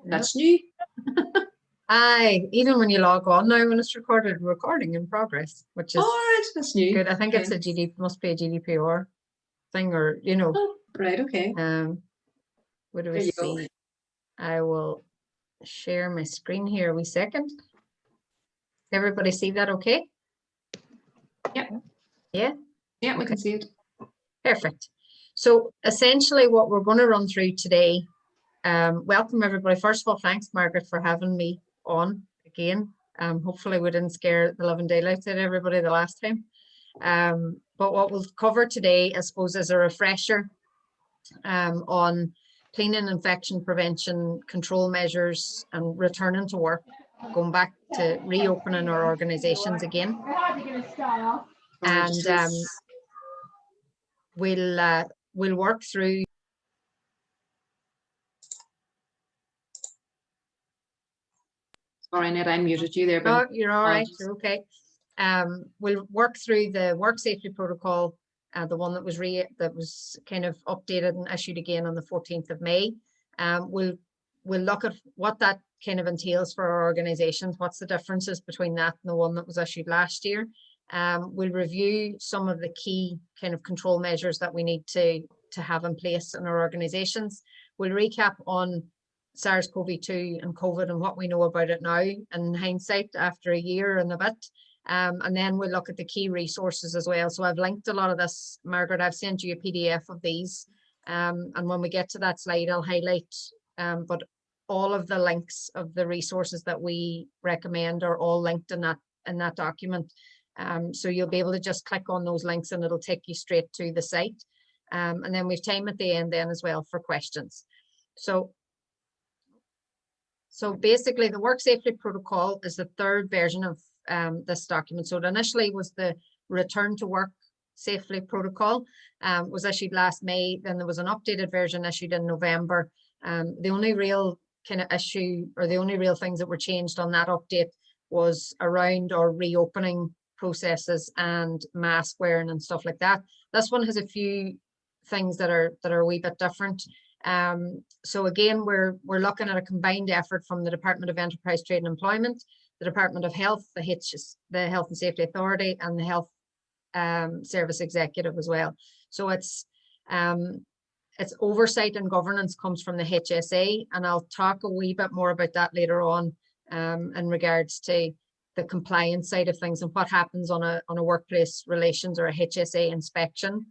That's new. Aye, even when you log on now, when it's recording in progress, which is All right, that's new. good. I think Okay. it's must be a GDPR thing, or you know. Oh, right. Okay. What do There we you go. see? I will share my screen here a wee second. Everybody see that okay? Yeah. Yeah? Yeah, we Okay. can see it. Perfect. So essentially what we're going to run through today, welcome everybody. First of all, thanks Margaret for having me on again. Hopefully we didn't scare the living daylights out of everybody the last time. But what we'll cover today, I suppose, is a refresher on cleaning, infection prevention, control measures, and returning to work, going back to reopening our organisations again. And we'll work through. Sorry, Annette, I muted you there. Oh, you're all right. You're okay. We'll work through the work safety protocol, the one that was kind of updated and issued again on the 14th of May. We'll look at what that kind of entails for our organisations. What's the differences between that and the one that was issued last year? We'll review some of the key kind of control measures that we need to have in place in our organisations. We'll recap on SARS-CoV-2 and COVID and what we know about it now in hindsight after a year and a bit. And then we'll look at the key resources as well. So I've linked a lot of this, Margaret. I've sent you a PDF of these. And when we get to that slide, I'll highlight, but all of the links of the resources that we recommend are all linked in that document. So you'll be able to just click on those links and it'll take you straight to the site. And then we've time at the end then as well for questions. So basically the work safety protocol is the third version of this document. So it initially was the return to work safely protocol, was issued last May. Then there was an updated version issued in November. The only real kind of issue or the only real things that were changed on that update was around our reopening processes and mask wearing and stuff like that. This one has a few things that are a wee bit different. So again, we're looking at a combined effort from the Department of Enterprise, Trade and Employment, the Department of Health, the Health and Safety Authority, and the Health Service Executive as well. So it's oversight and governance comes from the HSA, and I'll talk a wee bit more about that later on in regards to the compliance side of things and what happens on a workplace relations or a HSA inspection.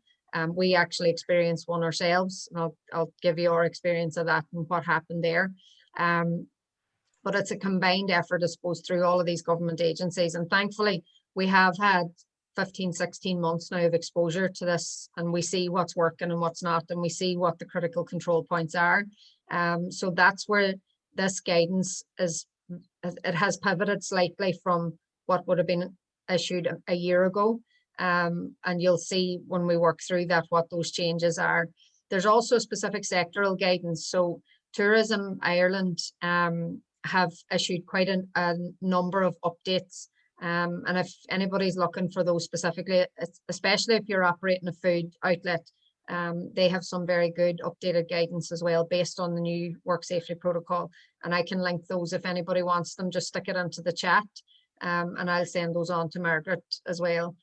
We actually experienced one ourselves, and I'll give you our experience of that and what happened there. But it's a combined effort, I suppose, through all of these government agencies. And thankfully, we have had 15, 16 months now of exposure to this, and we see what's working and what's not, and we see what the critical control points are. So that's where this guidance is. It has pivoted slightly from what would have been issued a year ago. And you'll see when we work through that what those changes are. There's also specific sectoral guidance. So Tourism Ireland have issued quite a number of updates. And if anybody's looking for those specifically, especially if you're operating a food outlet, they have some very good updated guidance as well based on the new work safety protocol. And I can link those if anybody wants them, just stick it into the chat and I'll send those on to Margaret as well.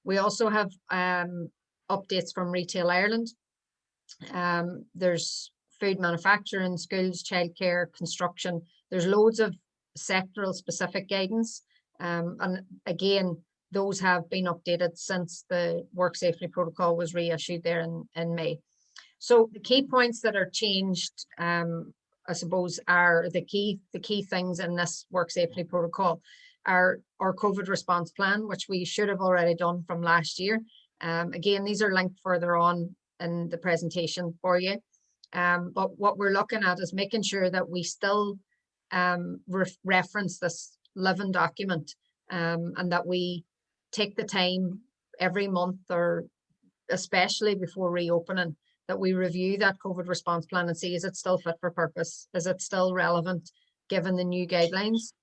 We also have updates from Retail Ireland. There's food manufacturing, schools, childcare, construction. There's loads of sectoral specific guidance. And again, those have been updated since the work safety protocol was reissued there in May. So the key points that are changed, I suppose, are the key things in this work safety protocol are our COVID response plan, which we should have already done from last year. Again, these are linked further on in the presentation for you. But what we're looking at is making sure that we still reference this living document and that we take the time every month, or especially before reopening, that we review that COVID response plan and see, is it still fit for purpose? Is it still relevant given the new guidelines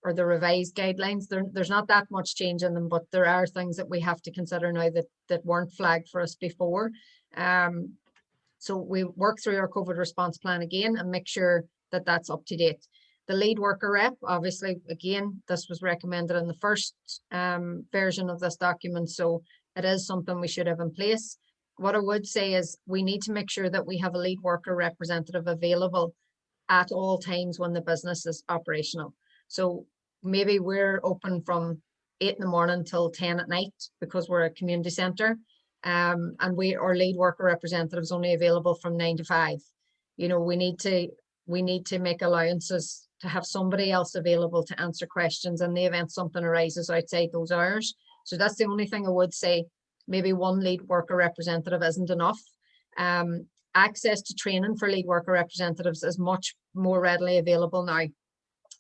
or the revised guidelines? There's not that much change in them, but there are things that we have to consider now that weren't flagged for us before. So we work through our COVID response plan again and make sure that that's up to date. The lead worker rep, obviously, again, this was recommended in the first version of this document, so it is something we should have in place. What I would say is we need to make sure that we have a lead worker representative available at all times when the business is operational. So maybe we're open from 8 in the morning till 10 at night because we're a community centre, and our lead worker representative is only available from 9 to 5. You know, we need to make allowances to have somebody else available to answer questions in the event something arises outside those hours. So that's the only thing I would say. Maybe one lead worker representative isn't enough. Access to training for lead worker representatives is much more readily available now.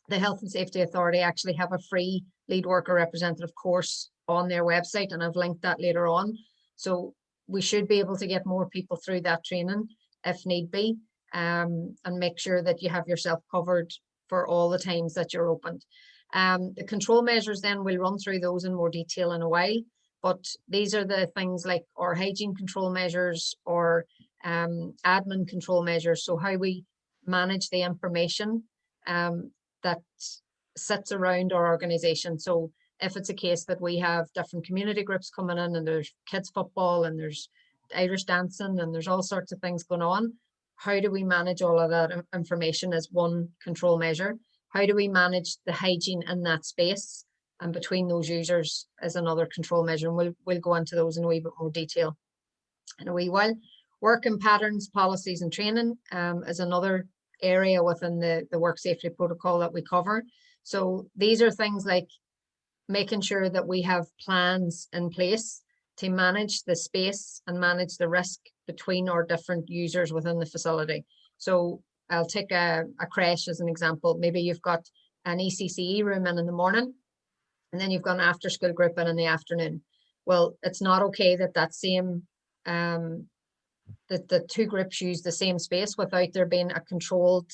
The Health and Safety Authority actually have a free lead worker representative course on their website, and I've linked that later on. So we should be able to get more people through that training if need be, and make sure that you have yourself covered for all the times that you're opened. The control measures, then we'll run through those in more detail in a while, but these are the things like our hygiene control measures or admin control measures. So how we manage the information that sits around our organization. So if it's a case that we have different community groups coming in and there's kids football and there's Irish dancing and there's all sorts of things going on, how do we manage all of that information as one control measure? How do we manage the hygiene in that space and between those users as another control measure? And we'll go into those in a wee bit more detail in a wee while. Working patterns, policies and training is another area within the work safety protocol that we cover. So these are things like making sure that we have plans in place to manage the space and manage the risk between our different users within the facility. So I'll take a creche as an example. Maybe you've got an ECCE room in the morning, and then you've got an after school group in the afternoon. Well, it's not okay that that same, that the two groups use the same space without there being a controlled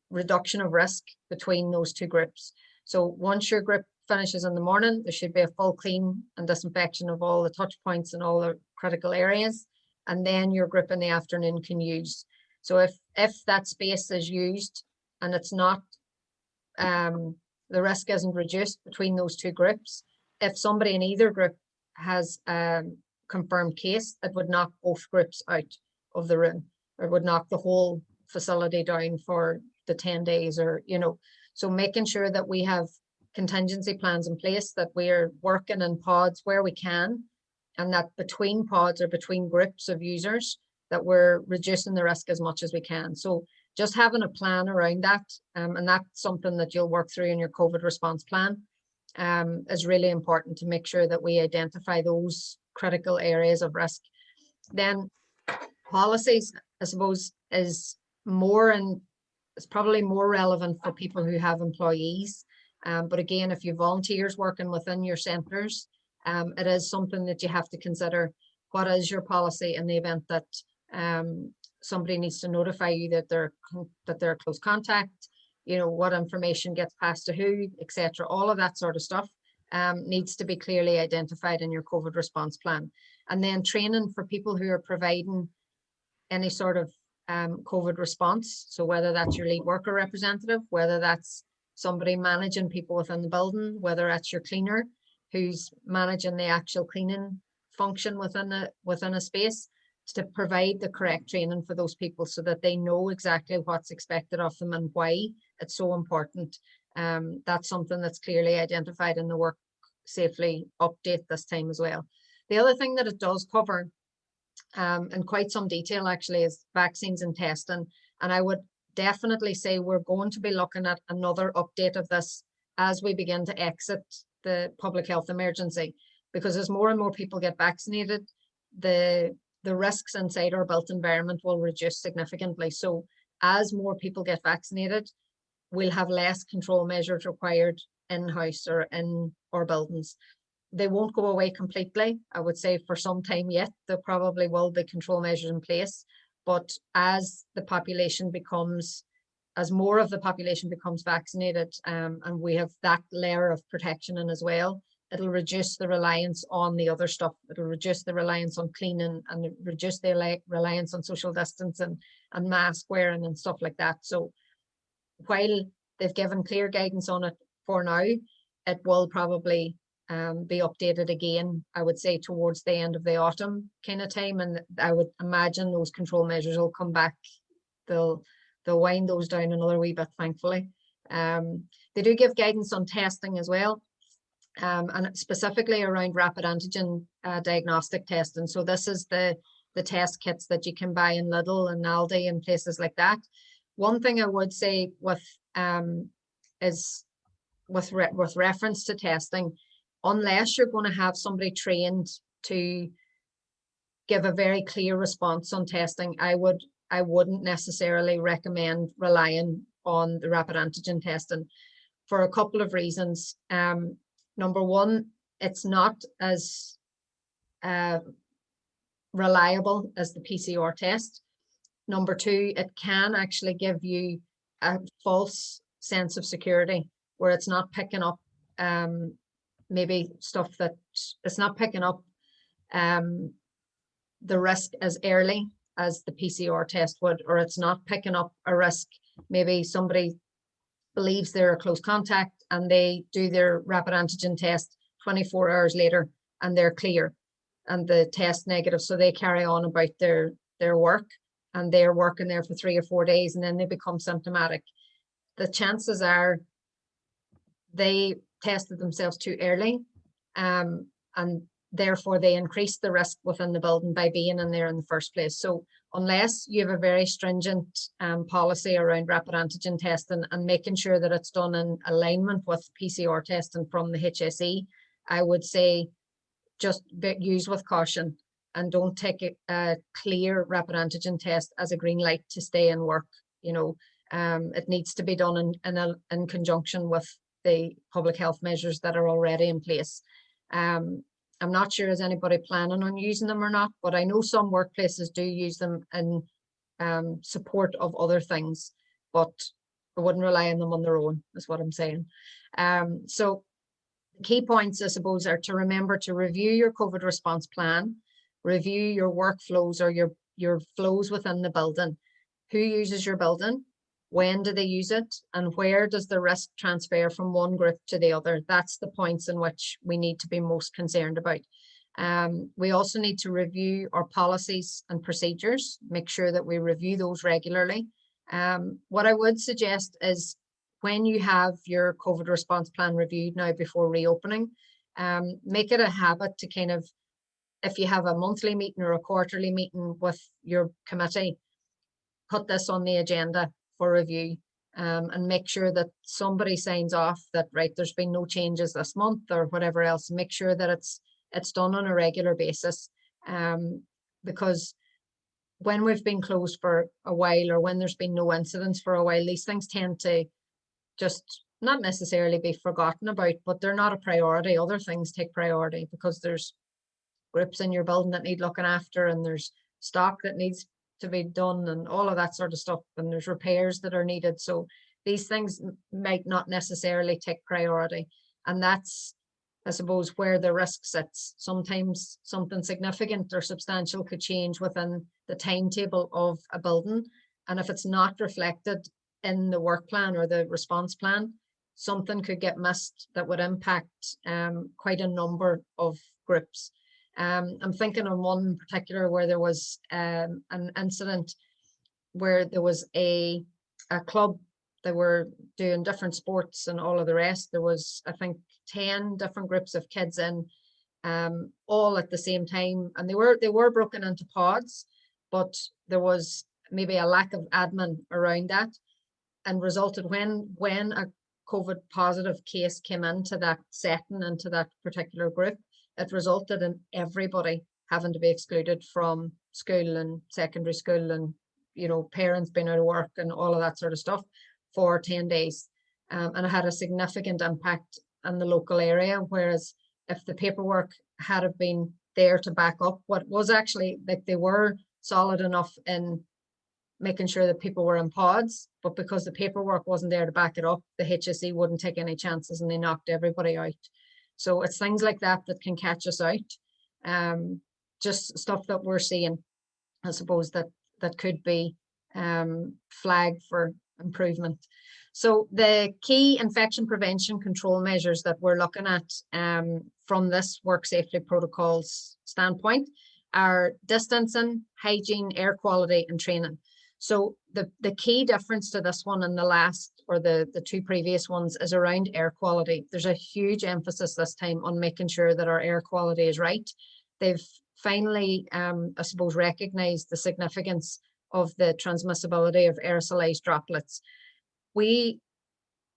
reduction of risk between those two groups. So once your group finishes in the morning, there should be a full clean and disinfection of all the touch points and all the critical areas, and then your group in the afternoon can use. So if that space is used and it's not, the risk isn't reduced between those two groups, if somebody in either group has a confirmed case, it would knock both groups out of the room, or would knock the whole facility down for the 10 days, or, you know. So making sure that we have contingency plans in place, that we're working in pods where we can, and that between pods or between groups of users, that we're reducing the risk as much as we can. So just having a plan around that, and that's something that you'll work through in your COVID response plan, is really important to make sure that we identify those critical areas of risk. Then policies, I suppose, is more, and it's probably more relevant for people who have employees. But again, if you volunteers working within your centres, it is something that you have to consider. What is your policy in the event that somebody needs to notify you that they're close contact? You know, what information gets passed to who, etc. All of that sort of stuff needs to be clearly identified in your COVID response plan. And then training for people who are providing any sort of COVID response. So whether that's your lead worker representative, whether that's somebody managing people within the building, whether that's your cleaner who's managing the actual cleaning function within a space, to provide the correct training for those people so that they know exactly what's expected of them and why it's so important. That's something that's clearly identified in the work safely update this time as well. The other thing that it does cover in quite some detail actually is vaccines and testing, and I would definitely say we're going to be looking at another update of this as we begin to exit the public health emergency, because as more and more people get vaccinated, the risks inside our built environment will reduce significantly. So as more people get vaccinated, we'll have less control measures required in-house or in our buildings. They won't go away completely. I would say for some time yet, there probably will be control measures in place. But as the population becomes, as more of the population becomes vaccinated, and we have that layer of protection in as well, it'll reduce the reliance on the other stuff. It'll reduce the reliance on cleaning and reduce the reliance on social distancing and mask wearing and stuff like that. So while they've given clear guidance on it for now, it will probably be updated again, I would say, towards the end of the autumn kind of time. And I would imagine those control measures will come back. They'll wind those down another wee bit, thankfully. They do give guidance on testing as well, and specifically around rapid antigen diagnostic testing. So this is the test kits that you can buy in Lidl and Aldi and places like that. One thing I would say with with reference to testing, unless you're going to have somebody trained to give a very clear response on testing, I wouldn't necessarily recommend relying on the rapid antigen testing for a couple of reasons. Number one, it's not as reliable as the PCR test. Number two, it can actually give you a false sense of security where it's not picking up maybe stuff that it's not picking up the risk as early as the PCR test would, or it's not picking up a risk. Maybe somebody believes they're a close contact and they do their rapid antigen test 24 hours later and they're clear and the test negative. So they carry on about their work and they're working there for 3 or 4 days and then they become symptomatic. The chances are they tested themselves too early, and therefore they increased the risk within the building by being in there in the first place. So unless you have a very stringent policy around rapid antigen testing and making sure that it's done in alignment with PCR testing from the HSE, I would say just use with caution and don't take a clear rapid antigen test as a green light to stay in work. You know, it needs to be done in conjunction with the public health measures that are already in place. I'm not sure is anybody planning on using them or not, but I know some workplaces do use them in support of other things, but I wouldn't rely on them on their own, is what I'm saying. So key points, I suppose, are to remember to review your COVID response plan, review your workflows or your flows within the building. Who uses your building? When do they use it? And where does the risk transfer from one group to the other? That's the points in which we need to be most concerned about. We also need to review our policies and procedures, make sure that we review those regularly. What I would suggest is when you have your COVID response plan reviewed now before reopening, make it a habit to kind of, if you have a monthly meeting or a quarterly meeting with your committee, put this on the agenda for review, and make sure that somebody signs off that, right, there's been no changes this month or whatever else. Make sure that it's done on a regular basis, because when we've been closed for a while or when there's been no incidents for a while, these things tend to just not necessarily be forgotten about, but they're not a priority. Other things take priority because there's groups in your building that need looking after and there's stock that needs to be done and all of that sort of stuff, and there's repairs that are needed. So these things might not necessarily take priority, and that's, I suppose, where the risk sits. Sometimes something significant or substantial could change within the timetable of a building, and if it's not reflected in the work plan or the response plan, something could get missed that would impact quite a number of groups. I'm thinking on one in particular where there was an incident where there was a club that were doing different sports and all of the rest. There was, I think, 10 different groups of kids in, all at the same time, and they were broken into pods, but there was maybe a lack of admin around that, and resulted when a COVID positive case came into that setting, into that particular group, it resulted in everybody having to be excluded from school and secondary school, and, you know, parents being out of work and all of that sort of stuff for 10 days. And it had a significant impact in the local area. Whereas if the paperwork had have been there to back up what was actually, like, they were solid enough in making sure that people were in pods, but because the paperwork wasn't there to back it up, the HSE wouldn't take any chances and they knocked everybody out. So it's things like that that can catch us out. Just stuff that we're seeing, I suppose, that could be flagged for improvement. So the key infection prevention control measures that we're looking at from this work safety protocols standpoint are distancing, hygiene, air quality, and training. So the key difference to this one and the last, or the two previous ones, is around air quality. There's a huge emphasis this time on making sure that our air quality is right. They've finally, I suppose, recognized the significance of the transmissibility of aerosolized droplets.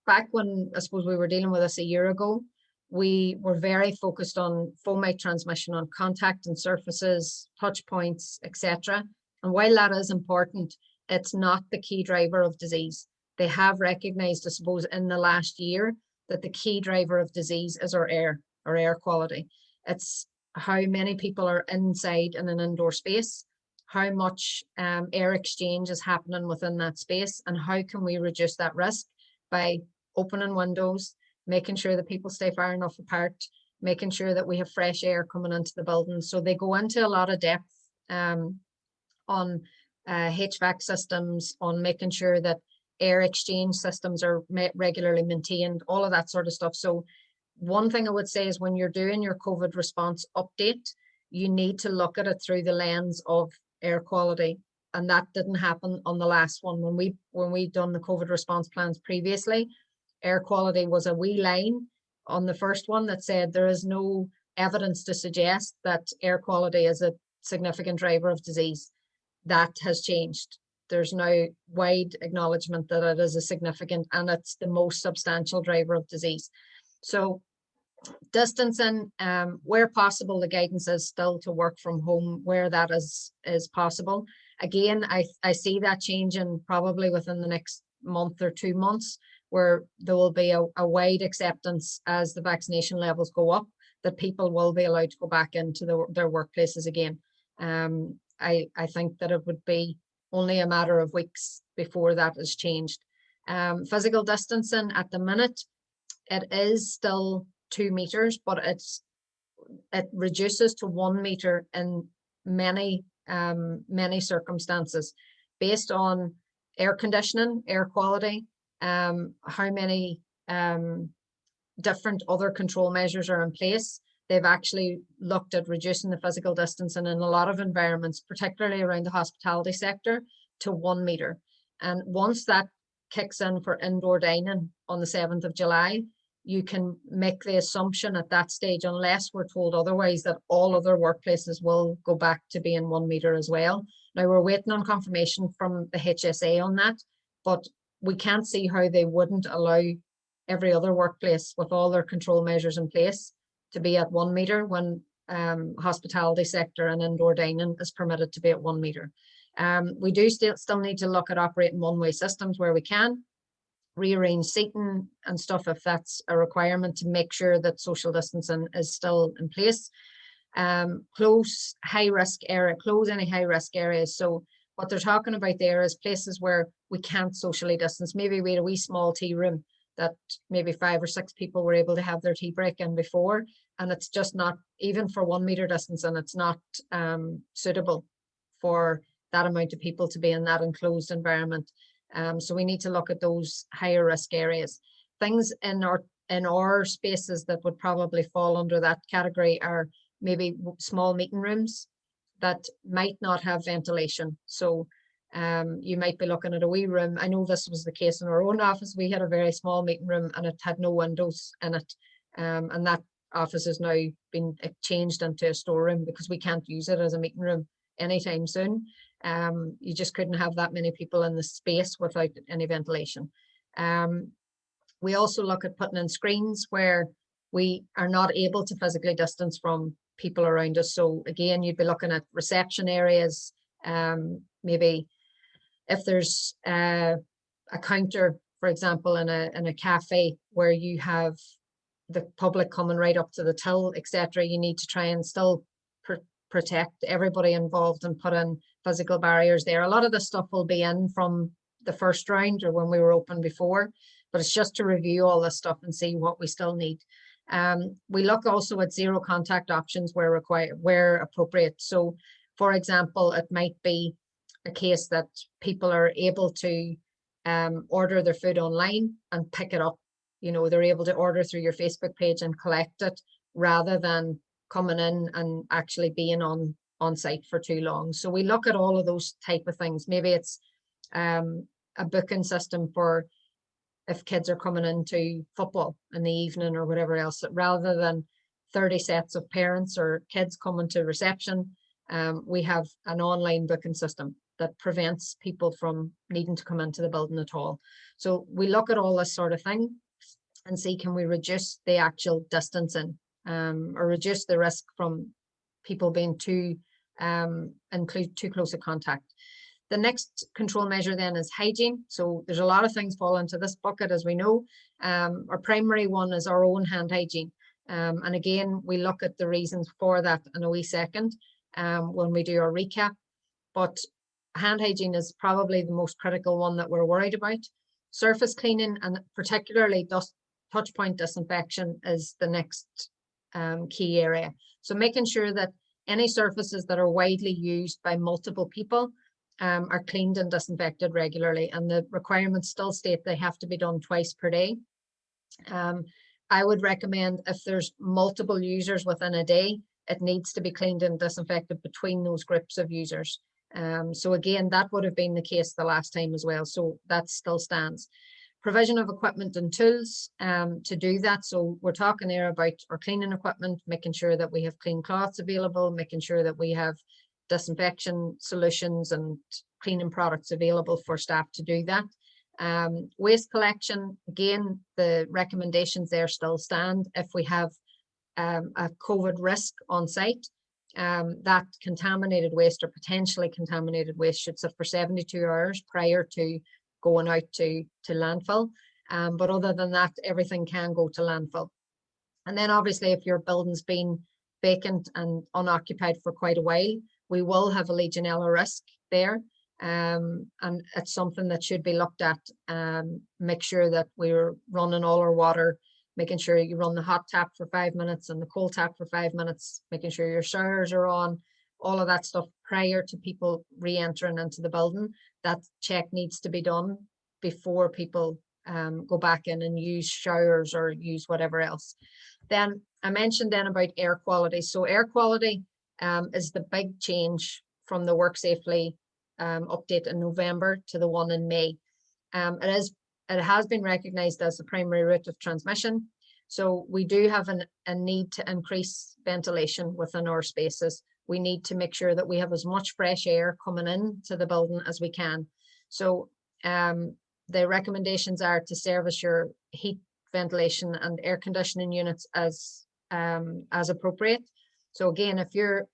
Back when, I suppose, we were dealing with this a year ago, we were very focused on fomite transmission on contact and surfaces, touch points, etc. And while that is important, it's not the key driver of disease. They have recognized, I suppose, in the last year that the key driver of disease is our air quality. It's how many people are inside in an indoor space, how much air exchange is happening within that space, and how can we reduce that risk by opening windows, making sure that people stay far enough apart, making sure that we have fresh air coming into the building. So they go into a lot of depth on HVAC systems, on making sure that air exchange systems are regularly maintained, all of that sort of stuff. So one thing I would say is when you're doing your COVID response update, you need to look at it through the lens of air quality. And that didn't happen on the last one. When we done the COVID response plans previously, air quality was a wee line on the first one that said there is no evidence to suggest that air quality is a significant driver of disease. That has changed. There's now wide acknowledgement that it is a significant, and it's the most substantial driver of disease. So distancing, where possible, the guidance is still to work from home where that is possible. Again, I see that changing probably within the next month or 2 months, where there will be a wide acceptance as the vaccination levels go up, that people will be allowed to go back into their workplaces again. I think that it would be only a matter of weeks before that is changed. Physical distancing at the minute, it is still 2 meters, but it reduces to 1 meter in many circumstances based on air conditioning, air quality, how many different other control measures are in place. They've actually looked at reducing the physical distancing in a lot of environments, particularly around the hospitality sector, to 1 meter. And once that kicks in for indoor dining on the 7th of July, you can make the assumption at that stage, unless we're told otherwise, that all other workplaces will go back to being 1 meter as well. Now, we're waiting on confirmation from the HSA on that, but we can't see how they wouldn't allow every other workplace with all their control measures in place to be at 1 meter when hospitality sector and indoor dining is permitted to be at 1 meter. We do still need to look at operating one-way systems where we can, rearrange seating and stuff if that's a requirement, to make sure that social distancing is still in place. Close any high risk areas. So what they're talking about there is places where we can't socially distance. Maybe we had a wee small tea room that maybe 5 or 6 people were able to have their tea break in before, and it's just not, even for 1 meter distance, and it's not suitable for that amount of people to be in that enclosed environment. So we need to look at those higher risk areas. Things in our spaces that would probably fall under that category are maybe small meeting rooms that might not have ventilation. So you might be looking at a wee room. I know this was the case in our own office. We had a very small meeting room and it had no windows in it. And that office has now been changed into a storeroom because we can't use it as a meeting room anytime soon. You just couldn't have that many people in the space without any ventilation. We also look at putting in screens where we are not able to physically distance from people around us. So again, you'd be looking at reception areas, maybe if there's a counter, for example, in a cafe where you have the public coming right up to the till, etc., you need to try and still protect everybody involved and put in physical barriers there. A lot of this stuff will be in from the first round or when we were open before, but it's just to review all this stuff and see what we still need. We look also at zero contact options where required, where appropriate. So for example, it might be a case that people are able to order their food online and pick it up. You know, they're able to order through your Facebook page and collect it rather than coming in and actually being on site for too long. So we look at all of those type of things. Maybe it's a booking system for if kids are coming into football in the evening or whatever else, rather than 30 sets of parents or kids coming to reception. We have an online booking system that prevents people from needing to come into the building at all. So we look at all this sort of thing and see, can we reduce the actual distancing or reduce the risk from people being too close a contact. The next control measure then is hygiene. So there's a lot of things fall into this bucket, as we know. Our primary one is our own hand hygiene. And again, we look at the reasons for that in a wee second when we do our recap. But hand hygiene is probably the most critical one that we're worried about. Surface cleaning and particularly touch point disinfection is the next key area. So making sure that any surfaces that are widely used by multiple people are cleaned and disinfected regularly, and the requirements still state they have to be done twice per day. I would recommend if there's multiple users within a day, it needs to be cleaned and disinfected between those groups of users. So again, that would have been the case the last time as well. So that still stands. Provision of equipment and tools to do that. So we're talking there about our cleaning equipment, making sure that we have clean cloths available, making sure that we have disinfection solutions and cleaning products available for staff to do that. Waste collection, again, the recommendations there still stand. If we have a COVID risk on site, that contaminated waste or potentially contaminated waste should sit for 72 hours prior to going out to landfill. But other than that, everything can go to landfill. And then obviously if your building's been vacant and unoccupied for quite a while, we will have a Legionella risk there. And it's something that should be looked at. Make sure that we're running all our water, making sure you run the hot tap for 5 minutes and the cold tap for 5 minutes, making sure your showers are on, all of that stuff prior to people re-entering into the building. That check needs to be done before people go back in and use showers or use whatever else. Then I mentioned then about air quality. So air quality is the big change from the Work Safely update in November to the one in May. It has been recognised as the primary route of transmission. So we do have a need to increase ventilation within our spaces. We need to make sure that we have as much fresh air coming in to the building as we can. So the recommendations are to service your heat, ventilation and air conditioning units as appropriate. So again,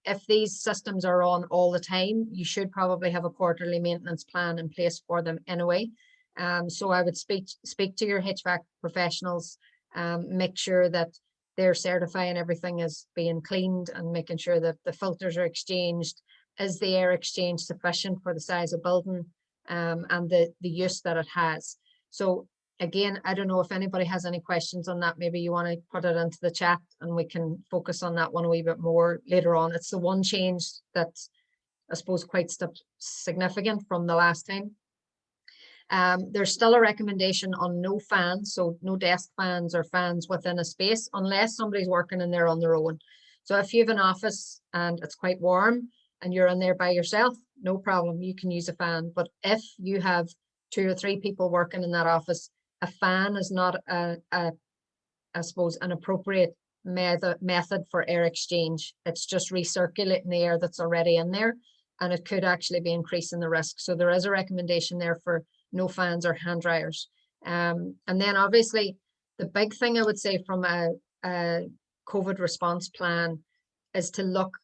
if these systems are on all the time, you should probably have a quarterly maintenance plan in place for them anyway. So I would speak to your HVAC professionals, make sure that they're certifying everything is being cleaned and making sure that the filters are exchanged. Is the air exchange sufficient for the size of building and the use that it has? So again, I don't know if anybody has any questions on that. Maybe you want to put it into the chat and we can focus on that one a wee bit more later on. It's the one change that's, I suppose, quite significant from the last time. There's still a recommendation on no fans, so no desk fans or fans within a space unless somebody's working in there on their own. So if you have an office and it's quite warm and you're in there by yourself, no problem, you can use a fan. But if you have 2 or 3 people working in that office, a fan is not I suppose an appropriate method for air exchange. It's just recirculating the air that's already in there, and it could actually be increasing the risk. So there is a recommendation there for no fans or hand dryers. And then obviously the big thing I would say from a COVID response plan is to look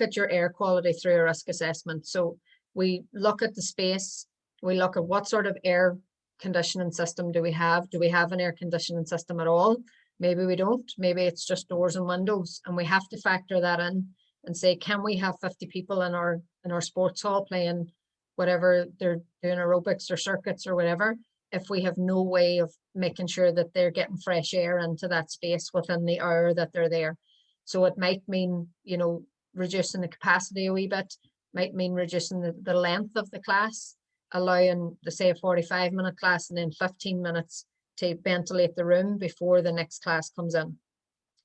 at your air quality through a risk assessment. So we look at the space, we look at what sort of air conditioning system do we have? Do we have an air conditioning system at all? Maybe we don't, maybe it's just doors and windows, and we have to factor that in and say, can we have 50 people in our sports hall playing whatever they're doing, aerobics or circuits or whatever? if we have no way of making sure that they're getting fresh air into that space within the hour that they're there. So it might mean, you know, reducing the capacity a wee bit, might mean reducing the length of the class, allowing, say, a 45-minute class and then 15 minutes to ventilate the room before the next class comes in.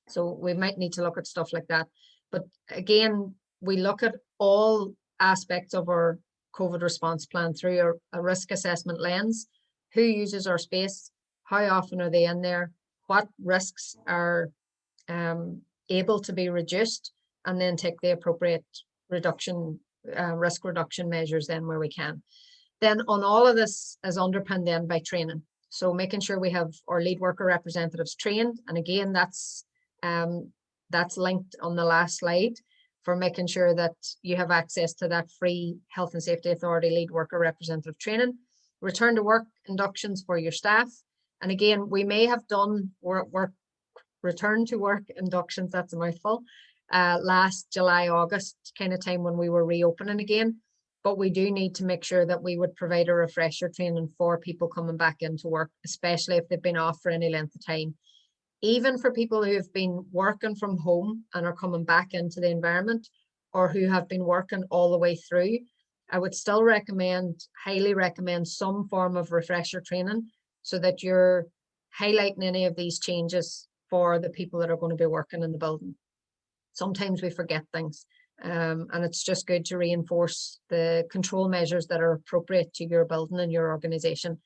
So we might need to look at stuff like that. But again, we look at all aspects of our COVID response plan through a risk assessment lens. Who uses our space? How often are they in there? What risks are able to be reduced? And then take the appropriate reduction, risk reduction measures then where we can. Then on all of this is underpinned then by training. So making sure we have our lead worker representatives trained. And again, that's linked on the last slide for making sure that you have access to that free Health and Safety Authority lead worker representative training. Return to work inductions for your staff. And again, we may have done return to work inductions, that's a mouthful, last July, August kind of time when we were reopening again. But we do need to make sure that we would provide a refresher training for people coming back into work, especially if they've been off for any length of time. Even for people who have been working from home and are coming back into the environment, or who have been working all the way through, I would still highly recommend some form of refresher training so that you're highlighting any of these changes for the people that are going to be working in the building. Sometimes we forget things, and it's just good to reinforce the control measures that are appropriate to your building and your organization,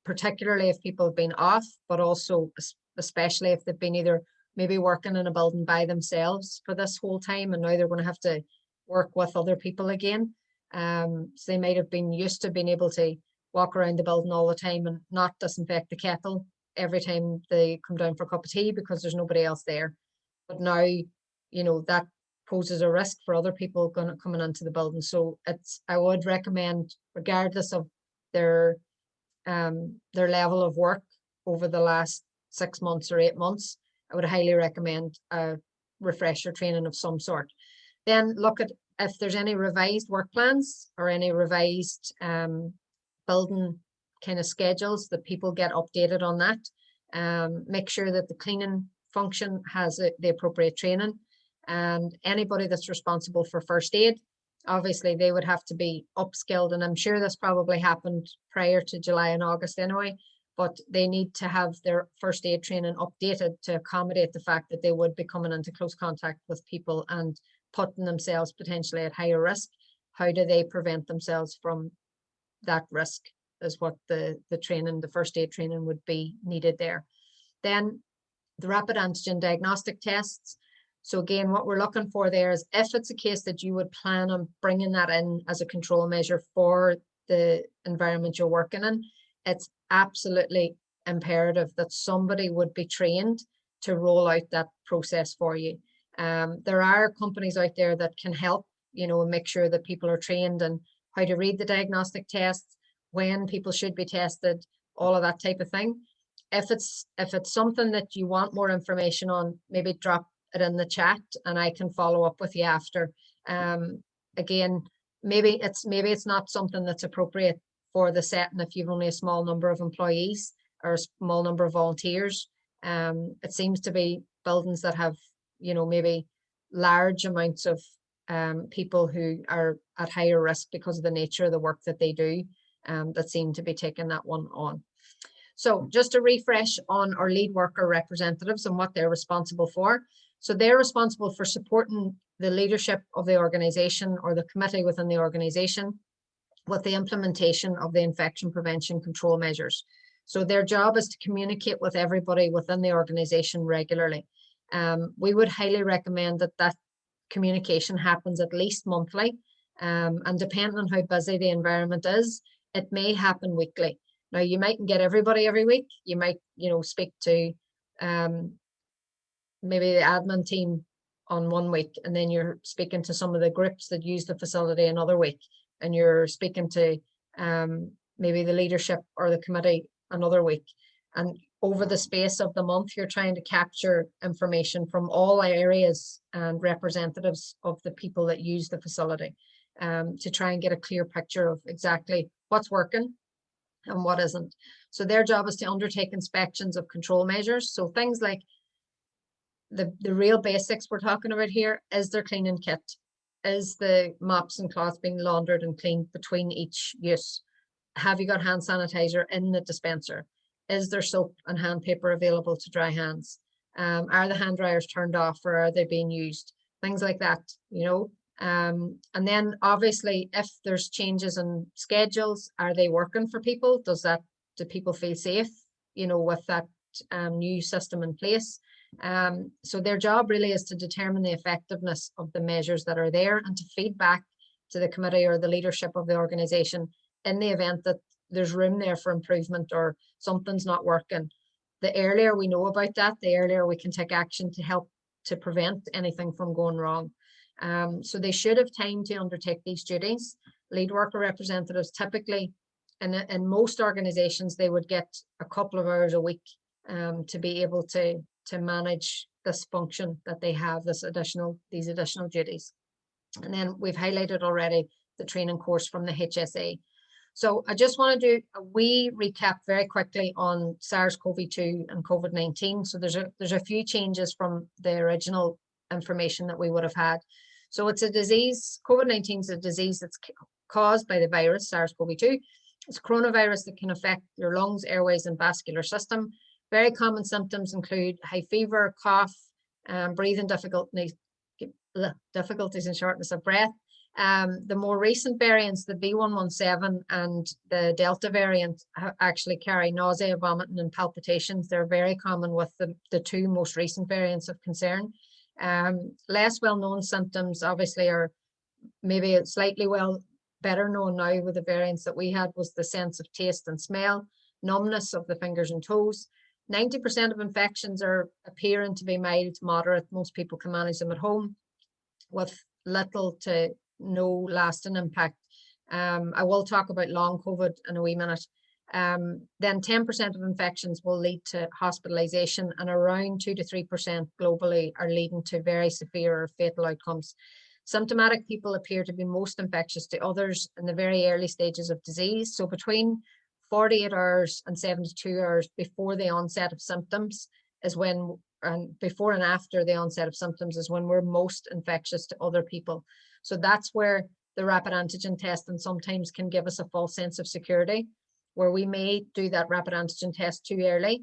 particularly if people have been off, but also especially if they've been either maybe working in a building by themselves for this whole time and now they're going to have to work with other people again. So they might have been used to being able to walk around the building all the time and not disinfect the kettle every time they come down for a cup of tea because there's nobody else there. But now, you know, that poses a risk for other people coming into the building. So I would recommend, regardless of their level of work over the last 6 months or 8 months, I would highly recommend a refresher training of some sort. Then look at if there's any revised work plans or any revised building kind of schedules that people get updated on that. Make sure that the cleaning function has the appropriate training, and anybody that's responsible for first aid, obviously they would have to be upskilled, and I'm sure this probably happened prior to July and August anyway, but they need to have their first aid training updated to accommodate the fact that they would be coming into close contact with people and putting themselves potentially at higher risk. How do they prevent themselves from that risk is what the training, the first aid training would be needed there. Then the rapid antigen diagnostic tests. So again, what we're looking for there is if it's a case that you would plan on bringing that in as a control measure for the environment you're working in, it's absolutely imperative that somebody would be trained to roll out that process for you. There are companies out there that can help, you know, make sure that people are trained and how to read the diagnostic tests, when people should be tested, all of that type of thing. If it's something that you want more information on, maybe drop it in the chat and I can follow up with you after. Again, maybe it's not something that's appropriate for the setting if you've only a small number of employees or a small number of volunteers. It seems to be buildings that have, you know, maybe large amounts of people who are at higher risk because of the nature of the work that they do, that seem to be taking that one on. So just a refresh on our lead worker representatives and what they're responsible for. So they're responsible for supporting the leadership of the organization or the committee within the organization with the implementation of the infection prevention control measures. So their job is to communicate with everybody within the organization regularly. We would highly recommend that communication happens at least monthly, and depending on how busy the environment is, it may happen weekly. Now, you mightn't get everybody every week. You might, you know, speak to maybe the admin team on one week, and then you're speaking to some of the groups that use the facility another week, and you're speaking to maybe the leadership or the committee another week. And over the space of the month, you're trying to capture information from all areas and representatives of the people that use the facility, to try and get a clear picture of exactly what's working, and what isn't. So their job is to undertake inspections of control measures. So things like the real basics we're talking about here. Is there cleaning kit? Is the mops and cloths being laundered and cleaned between each use? Have you got hand sanitizer in the dispenser? Is there soap and hand paper available to dry hands? Are the hand dryers turned off, or are they being used? Things like that, you know. And then obviously if there's changes in schedules, are they working for people? Do people feel safe, you know, with that new system in place? So their job really is to determine the effectiveness of the measures that are there and to feed back to the committee or the leadership of the organization in the event that there's room there for improvement or something's not working. The earlier we know about that, the earlier we can take action to help to prevent anything from going wrong. So they should have time to undertake these duties. Lead worker representatives typically, in most organizations, they would get a couple of hours a week to be able to manage this function that they have, these additional duties. And then we've highlighted already the training course from the HSA. So I just want to do a wee recap very quickly on SARS-CoV-2 and COVID-19. So there's a few changes from the original information that we would have had. So it's a disease, COVID-19 is a disease that's caused by the virus SARS-CoV-2. It's a coronavirus that can affect your lungs, airways, and vascular system. Very common symptoms include high fever, cough, breathing difficulties and shortness of breath. The more recent variants, the B117 and the Delta variant, actually carry nausea, vomiting, and palpitations. They're very common with the two most recent variants of concern. Less well-known symptoms obviously are maybe slightly better known now with the variants that we had, was the sense of taste and smell, numbness of the fingers and toes. 90% of infections are appearing to be mild to moderate. Most people can manage them at home with little to no lasting impact. I will talk about long COVID in a wee minute. Then 10% of infections will lead to hospitalization, and around 2 to 3% globally are leading to very severe or fatal outcomes. Symptomatic people appear to be most infectious to others in the very early stages of disease. So between 48 hours and 72 hours before the onset of symptoms is when, and before and after the onset of symptoms is when we're most infectious to other people. So that's where the rapid antigen testing sometimes can give us a false sense of security, where we may do that rapid antigen test too early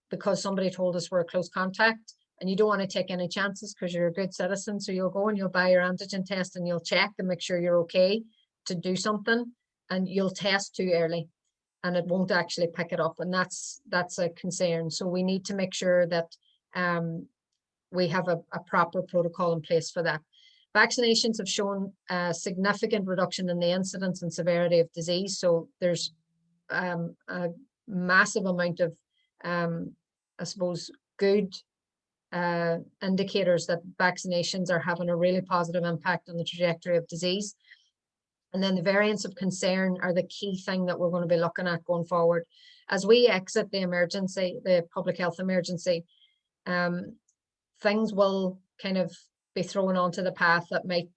because somebody told us we're a close contact, and you don't want to take any chances because you're a good citizen. So you'll go and you'll buy your antigen test and you'll check and make sure you're okay to do something, and you'll test too early and it won't actually pick it up. And that's a concern. So we need to make sure that we have a proper protocol in place for that. Vaccinations have shown a significant reduction in the incidence and severity of disease. So there's a massive amount of, I suppose, good indicators that vaccinations are having a really positive impact on the trajectory of disease. And then the variants of concern are the key thing that we're going to be looking at going forward. As we exit the emergency, the public health emergency, things will kind of be thrown onto the path that might,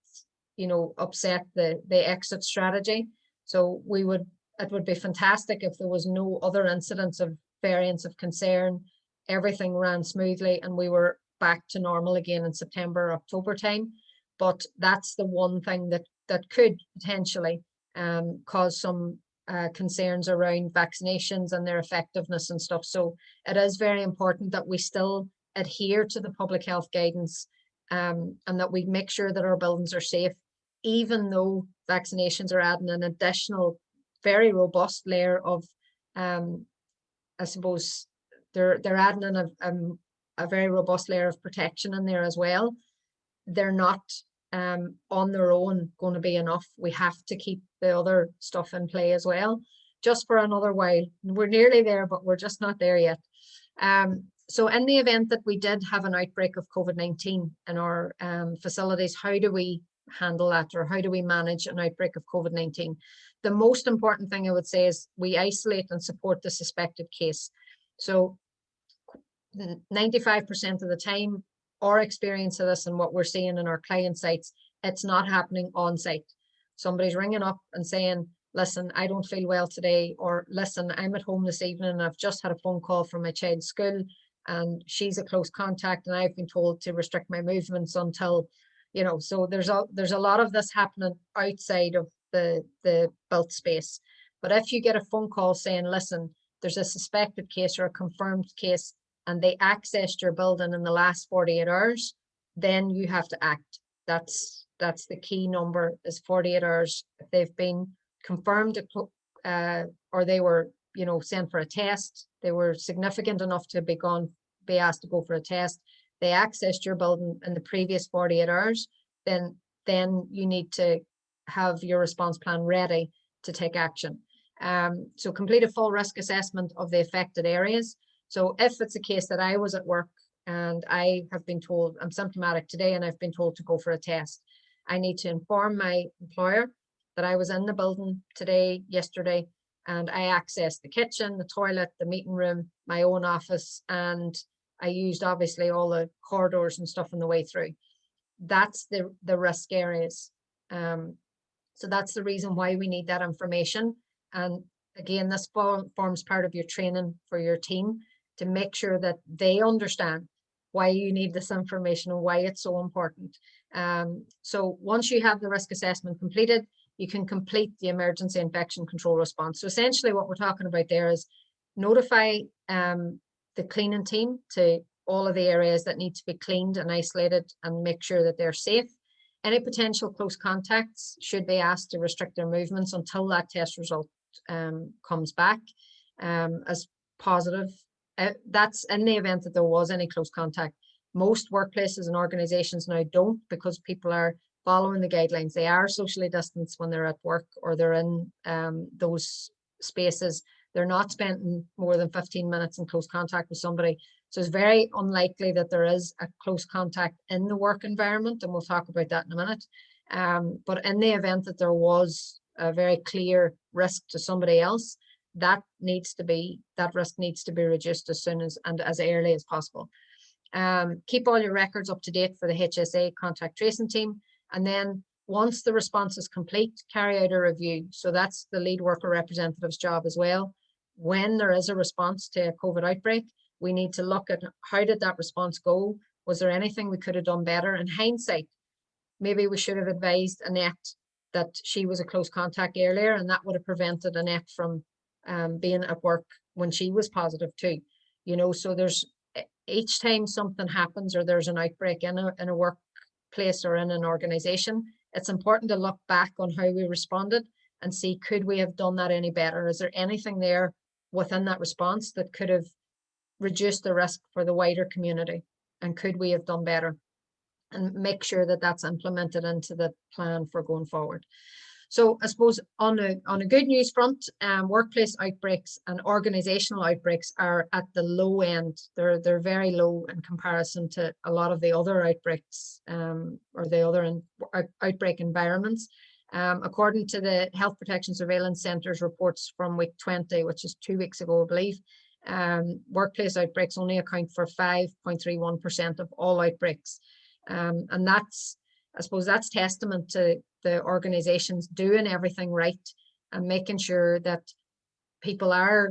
you know, upset the exit strategy. So it would be fantastic if there was no other incidents of variants of concern, everything ran smoothly and we were back to normal again in September, October time. But that's the one thing that could potentially cause some concerns around vaccinations and their effectiveness and stuff. So it is very important that we still adhere to the public health guidance and that we make sure that our buildings are safe, even though vaccinations are adding an additional very robust layer of, I suppose, they're adding in a very robust layer of protection in there as well. They're not on their own going to be enough. We have to keep the other stuff in play as well, just for another while. We're nearly there, but we're just not there yet. So in the event that we did have an outbreak of COVID-19 in our facilities, how do we handle that, or how do we manage an outbreak of COVID-19? The most important thing I would say is we isolate and support the suspected case. So 95% of the time, our experience of this and what we're seeing in our client sites, it's not happening on site. Somebody's ringing up and saying, listen, I don't feel well today, or listen, I'm at home this evening and I've just had a phone call from my child's school and she's a close contact and I've been told to restrict my movements until, you know, so there's a lot of this happening outside of the built space. But if you get a phone call saying, listen, there's a suspected case or a confirmed case and they accessed your building in the last 48 hours, then you have to act. That's the key number, is 48 hours. If they've been confirmed or they were, you know, sent for a test, they were significant enough to be asked to go for a test, they accessed your building in the previous 48 hours, then you need to have your response plan ready to take action. So complete a full risk assessment of the affected areas. So if it's a case that I was at work and I have been told I'm symptomatic today and I've been told to go for a test, I need to inform my employer that I was in the building today, yesterday, and I accessed the kitchen, the toilet, the meeting room, my own office, and I used obviously all the corridors and stuff on the way through. That's the risk areas. So that's the reason why we need that information. And again, this forms part of your training for your team to make sure that they understand why you need this information and why it's so important. So once you have the risk assessment completed, you can complete the emergency infection control response. So essentially what we're talking about there is notify the cleaning team to all of the areas that need to be cleaned and isolated and make sure that they're safe. Any potential close contacts should be asked to restrict their movements until that test result comes back as positive. That's in the event that there was any close contact. Most workplaces and organizations now don't, because people are following the guidelines. They are socially distanced when they're at work or they're in those spaces. They're not spending more than 15 minutes in close contact with somebody. So it's very unlikely that there is a close contact in the work environment, and we'll talk about that in a minute. But in the event that there was a very clear risk to somebody else, that risk needs to be reduced as soon as and as early as possible. Keep all your records up to date for the HSA contact tracing team. And then once the response is complete, carry out a review. So that's the lead worker representative's job as well. When there is a response to a COVID outbreak, we need to look at how did that response go? Was there anything we could have done better? In hindsight, maybe we should have advised Annette that she was a close contact earlier, and that would have prevented Annette from being at work when she was positive too. You know, so there's each time something happens or there's an outbreak in a workplace or in an organization, it's important to look back on how we responded and see, could we have done that any better? Is there anything there within that response that could have reduced the risk for the wider community? And could we have done better? And make sure that that's implemented into the plan for going forward. So I suppose on a good news front, workplace outbreaks and organizational outbreaks are at the low end. They're very low in comparison to a lot of the other outbreaks or the other outbreak environments. According to the Health Protection Surveillance Centre's reports from week 20, which is 2 weeks ago, I believe, workplace outbreaks only account for 5.31% of all outbreaks. And that's, I suppose that's testament to the organizations doing everything right and making sure that people are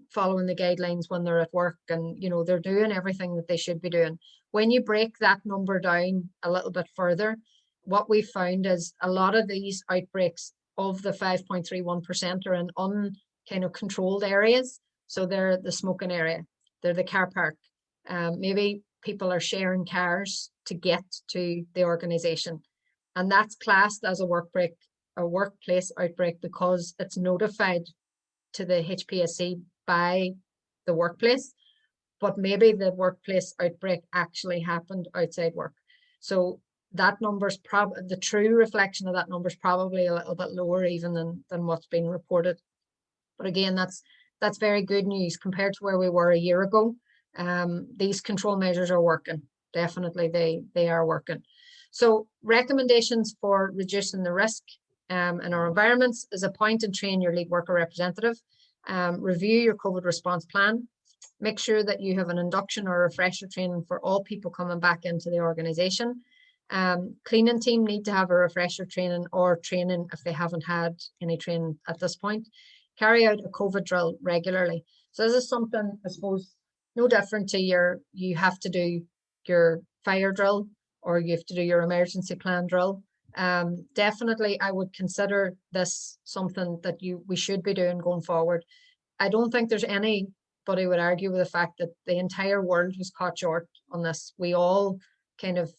following the guidelines when they're at work, and you know they're doing everything that they should be doing. When you break that number down a little bit further, what we found is a lot of these outbreaks of the 5.31% are in kind of controlled areas. So they're the smoking area, they're the car park. Maybe people are sharing cars to get to the organization, and that's classed as a workplace outbreak because it's notified to the HPSC by the workplace, but maybe the workplace outbreak actually happened outside work. So that number's the true reflection of that number is probably a little bit lower even than what's been reported. But again, that's very good news compared to where we were a year ago. These control measures are working. Definitely they are working. So recommendations for reducing the risk in our environments is appoint and train your lead worker representative, review your COVID response plan, make sure that you have an induction or refresher training for all people coming back into the organization, Cleaning team need to have a refresher training or training if they haven't had any training at this point. Carry out a COVID drill regularly. So this is something, I suppose, no different to you have to do your fire drill or you have to do your emergency plan drill. Definitely, I would consider this something that we should be doing going forward. I don't think there's anybody would argue with the fact that the entire world was caught short on this. We all kind of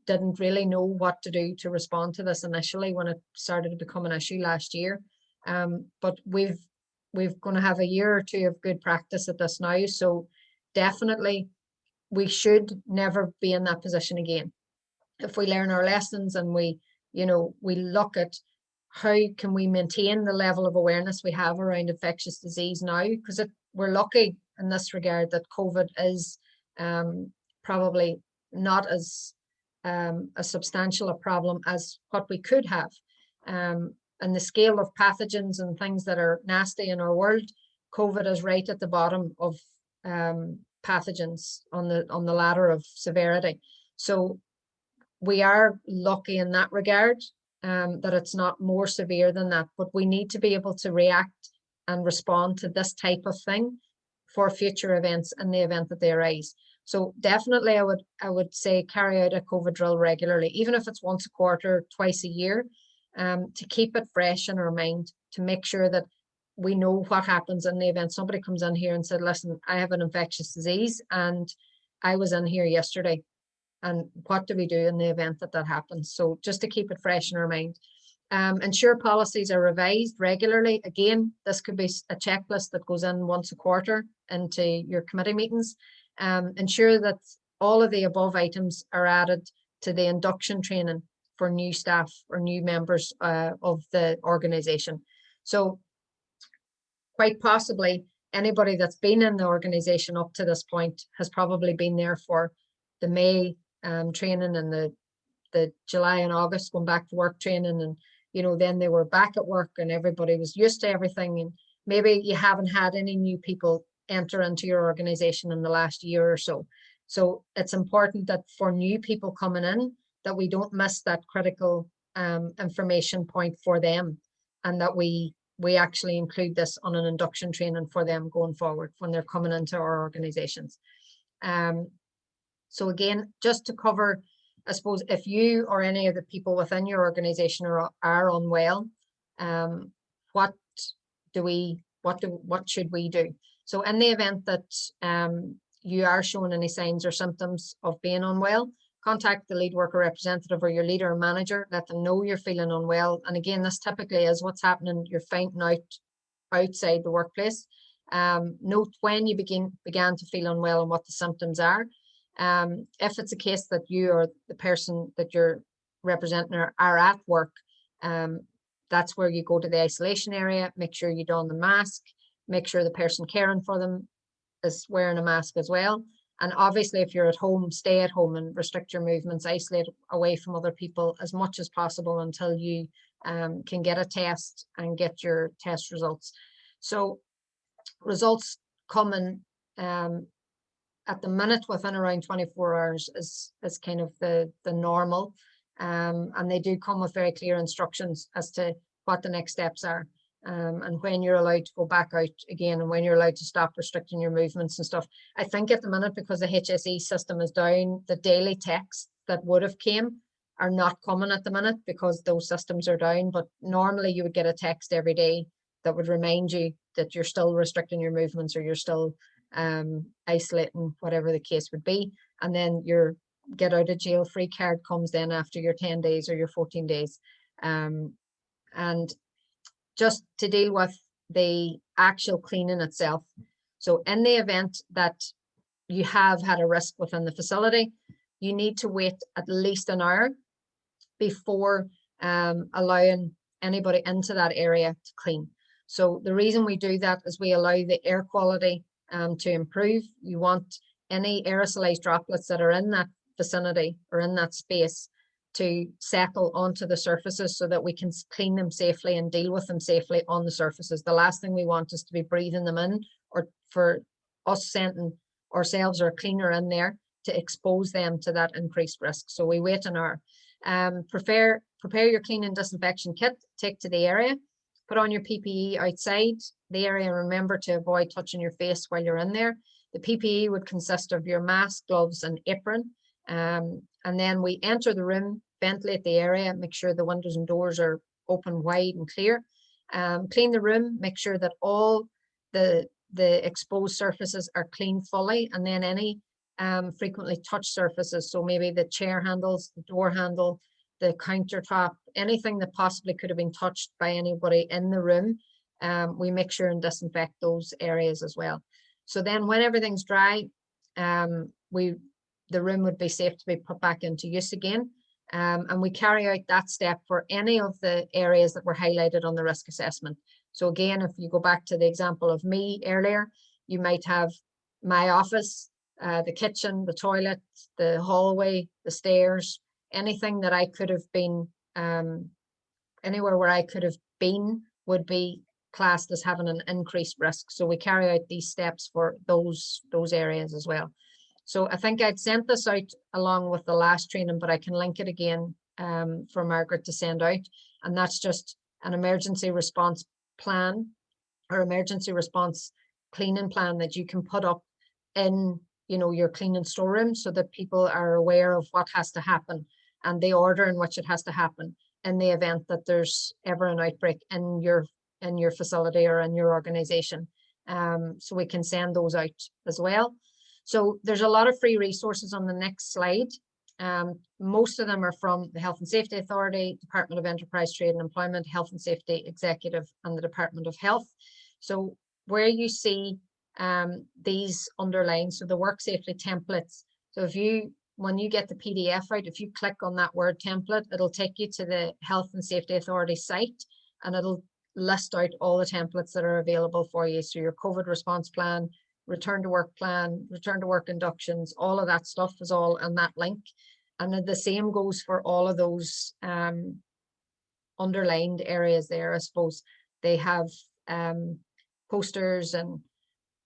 didn't really know what to do to respond to this initially when it started to become an issue last year. But we're going to have a year or two of good practice at this now. So definitely we should never be in that position again. If we learn our lessons and we look at how can we maintain the level of awareness we have around infectious disease now, because we're lucky in this regard that COVID is probably not as substantial a problem as what we could have. And the scale of pathogens and things that are nasty in our world, COVID is right at the bottom of pathogens on the ladder of severity. So we are lucky in that regard, that it's not more severe than that, but we need to be able to react and respond to this type of thing for future events in the event that they arise. So definitely I would say carry out a COVID drill regularly, even if it's once a quarter, twice a year, to keep it fresh in our mind, to make sure that we know what happens in the event somebody comes in here and said, listen, I have an infectious disease and I was in here yesterday. And what do we do in the event that happens? So just to keep it fresh in our mind. Ensure policies are revised regularly. Again, this could be a checklist that goes in once a quarter into your committee meetings. Ensure that all of the above items are added to the induction training for new staff or new members of the organisation. So quite possibly anybody that's been in the organisation up to this point has probably been there for the May training and the July and August going back to work training, and then they were back at work and everybody was used to everything, and maybe you haven't had any new people enter into your organization in the last year or so. So it's important that for new people coming in that we don't miss that critical information point for them, and that we actually include this on an induction training for them going forward when they're coming into our organizations. So again, just to cover, I suppose, if you or any of the people within your organization are unwell, what should we do? So in the event that you are showing any signs or symptoms of being unwell, contact the lead worker representative or your leader or manager, let them know you're feeling unwell. And again, this typically is what's happening, you're finding out outside the workplace. Note when you began to feel unwell and what the symptoms are. If it's a case that you or the person that you're representing are at work, that's where you go to the isolation area, make sure you don the mask, make sure the person caring for them is wearing a mask as well. And obviously, if you're at home, stay at home and restrict your movements, isolate away from other people as much as possible until you can get a test and get your test results. So results coming at the minute within around 24 hours is kind of the normal. And they do come with very clear instructions as to what the next steps are. And when you're allowed to go back out again, and when you're allowed to stop restricting your movements and stuff. I think at the minute, because the HSE system is down, the daily texts that would have came are not coming at the minute because those systems are down. But normally you would get a text every day that would remind you that you're still restricting your movements or you're still isolating, whatever the case would be. And then your get out of jail free card comes then after your 10 days or your 14 days. And just to deal with the actual cleaning itself. So in the event that you have had a risk within the facility, you need to wait at least an hour before allowing anybody into that area to clean. So the reason we do that is we allow the air quality to improve. You want any aerosolized droplets that are in that vicinity or in that space to settle onto the surfaces so that we can clean them safely and deal with them safely on the surfaces. The last thing we want is to be breathing them in, or for us sending ourselves or a cleaner in there to expose them to that increased risk. So we wait an hour. Prepare your clean and disinfection kit, take to the area, put on your PPE outside the area, and remember to avoid touching your face while you're in there. The PPE would consist of your mask, gloves, and apron. And then we enter the room, ventilate the area, make sure the windows and doors are open wide and clear. Clean the room, make sure that all the exposed surfaces are cleaned fully, and then any frequently touched surfaces, so maybe the chair handles, the door handle, the countertop, anything that possibly could have been touched by anybody in the room, we make sure and disinfect those areas as well. So then when everything's dry, the room would be safe to be put back into use again. And we carry out that step for any of the areas that were highlighted on the risk assessment. So again, if you go back to the example of me earlier, you might have my office, the kitchen, the toilet, the hallway, the stairs, anything that I could have been, anywhere where I could have been would be classed as having an increased risk. So we carry out these steps for those areas as well. So I think I'd sent this out along with the last training, but I can link it again for Margaret to send out. And that's just an emergency response plan or emergency response cleaning plan that you can put up in, you know, your cleaning storeroom, so that people are aware of what has to happen and the order in which it has to happen in the event that there's ever an outbreak in your facility or in your organization. So we can send those out as well. So there's a lot of free resources on the next slide. Most of them are from the Health and Safety Authority, Department of Enterprise, Trade and Employment, Health and Safety Executive, and the Department of Health. So where you see these underlined, so the work safely templates. So when you get the PDF out, if you click on that word template, it'll take you to the Health and Safety Authority site, and it'll list out all the templates that are available for you. So your COVID response plan, return to work plan, return to work inductions, all of that stuff is all in that link. And then the same goes for all of those underlined areas there. I suppose they have posters and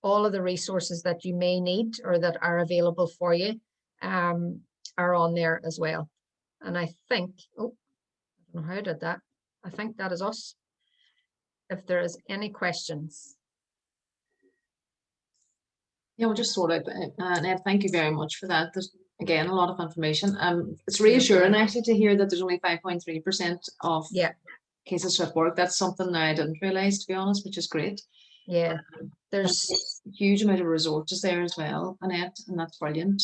all of the resources that you may need or that are available for you are on there as well. And I think, oh, I don't know how I did that. I think that is us. If there is any questions. Yeah, we'll just sort out. Annette, thank you very much for that. There's again a lot of information. It's reassuring actually to hear that there's only 5.3% of cases at work. That's something I didn't realise, to be honest, which is great. Yeah, there's a huge amount of resources there as well, Annette, and that's brilliant.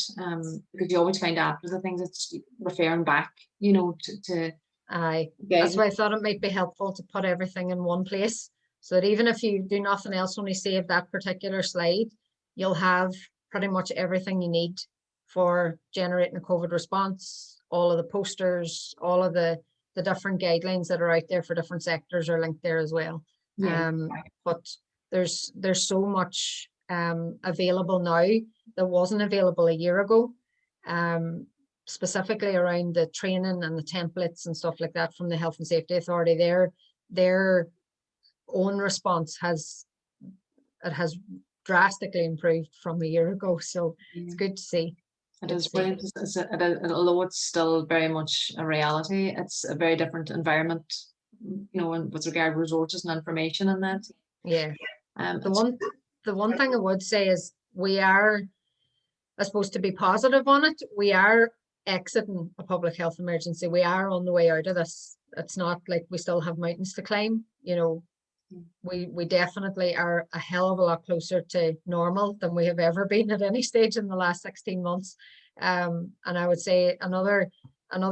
Because you always find after the things it's referring back, you know, to that's why I thought it might be helpful to put everything in one place, so that even if you do nothing else, only save that particular slide, you'll have pretty much everything you need for generating a COVID response. All of the posters, all of the different guidelines that are out there for different sectors are linked there as well. But there's so much available now that wasn't available a year ago, specifically around the training and the templates and stuff like that from the Health and Safety Authority. Their own response has drastically improved from a year ago, so it's good to see. It is brilliant. Although it's still very much a reality, it's a very different environment, you know, with regard to resources and information and that. Yeah. The one thing I would say is we are, I suppose, to be positive on it, we are exiting a public health emergency. We are on the way out of this. It's not like we still have mountains to climb, you know. We definitely are a hell of a lot closer to normal than we have ever been at any stage in the last 16 months. And I would say another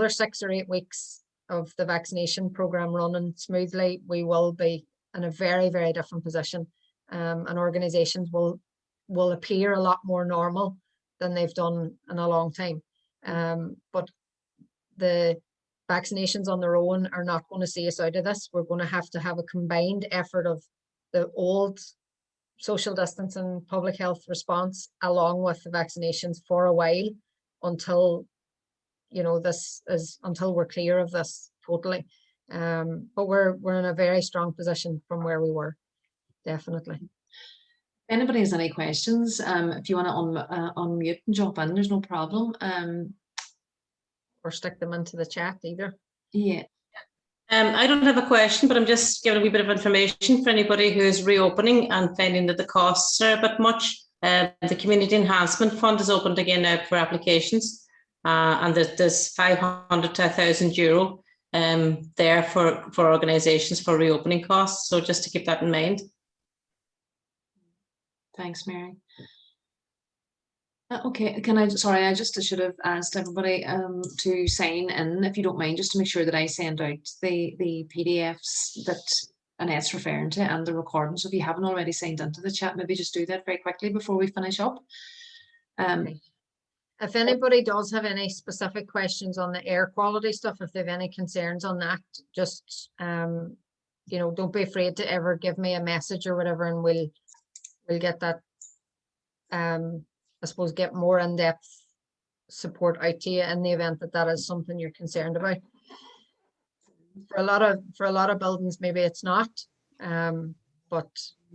6 or 8 weeks of the vaccination program running smoothly, we will be in a very, very different position. And organizations will appear a lot more normal than they've done in a long time. But the vaccinations on their own are not going to see us out of this. We're going to have a combined effort of the old social distancing public health response along with the vaccinations for a while, until, you know, until we're clear of this totally. But we're in a very strong position from where we were, definitely. Anybody has any questions, if you want to unmute and jump in, there's no problem. Or stick them into the chat either. Yeah. I don't have a question, but I'm just giving a wee bit of information for anybody who is reopening and finding that the costs are a bit much. The Community Enhancement Fund is opened again now for applications, and there's 500 to 1,000 euro there for organisations for reopening costs. So just to keep that in mind. Thanks, Mary. Okay, sorry, I should have asked everybody to sign in, if you don't mind, just to make sure that I send out the PDFs that Annette's referring to and the recording. So if you haven't already signed into the chat, maybe just do that very quickly before we finish up. Okay. If anybody does have any specific questions on the air quality stuff, if they have any concerns on that, just you know, don't be afraid to ever give me a message or whatever, and we'll get that I suppose get more in-depth support out to you in the event that that is something you're concerned about. For a lot of buildings, maybe it's not, but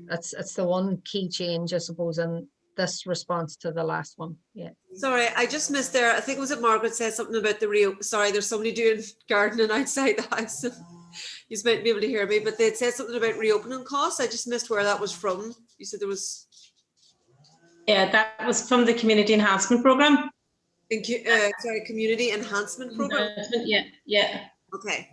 it's the one key change, I suppose, in this response to the last one. Yeah. Sorry, I just missed there. I think was it Margaret said something about the sorry, there's somebody doing gardening outside the house. You might be able to hear me, but they said something about reopening costs. I just missed where that was from. You said there was. Yeah, that was from the Community Enhancement Programme. Sorry, Community Enhancement Programme. Yeah. Okay.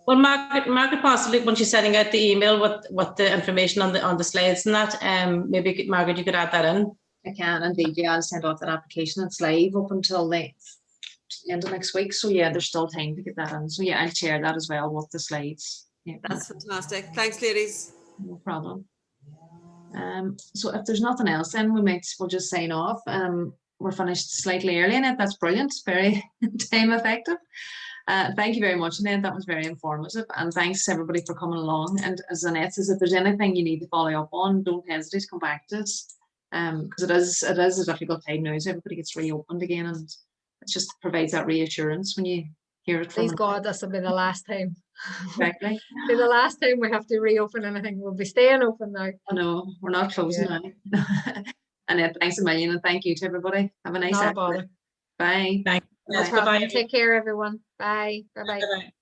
Well, Margaret possibly, when she's sending out the email with the information on the slides and that, maybe Margaret, you could add that in. I can indeed. Yeah, I'll send off that application. It's live up until the end of next week. So yeah, there's still time to get that in. So yeah, I'll share that as well with the slides. Yeah, that's fantastic. Thanks, ladies. No problem. So if there's nothing else, then we'll just sign off. We're finished slightly early, Annette. That's brilliant. Very time effective. Thank you very much, Annette. That was very informative, and thanks everybody for coming along. And as Annette says, if there's anything you need to follow up on, don't hesitate to come back to us, because it is a difficult time now. So everybody gets reopened again, and it just provides that reassurance when you hear it from. Please God, this will be the last time. Exactly. Be the last time we have to reopen anything. We'll be staying open now. I know we're not closing now. Annette, thanks a million, and thank you to everybody. Have a nice Not a bother. Bye. Thanks. No problem. Take care, everyone. Bye. Bye-bye.